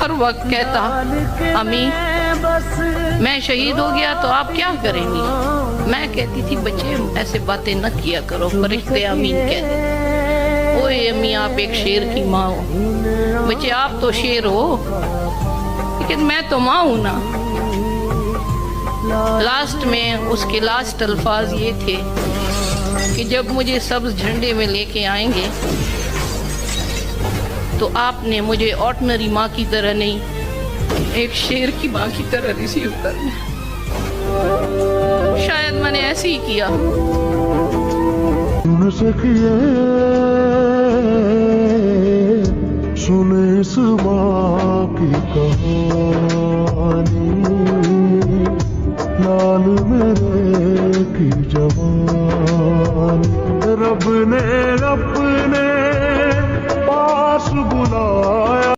हर वक्त कहता, अम्मी मैं शहीद हो गया तो आप क्या करेंगी? मैं कहती थी बच्चे ऐसे बातें न किया करो, फरिश्ते आमीन कहते। ओए अम्मी आप एक शेर की माँ हो। बच्चे आप तो शेर हो, लेकिन मैं तो माँ हूं ना। लास्ट में उसके लास्ट अल्फाज ये थे कि जब मुझे सब्ज झंडे में लेके आएंगे तो आपने मुझे ऑर्डिनरी माँ की तरह नहीं, एक शेर की माँ की तरह रिसीव करना। शायद मैंने ऐसे ही किया। सुने इस माँ की कहानी, लाल मेरे की जवानी, रब ने अपने पास बुलाया।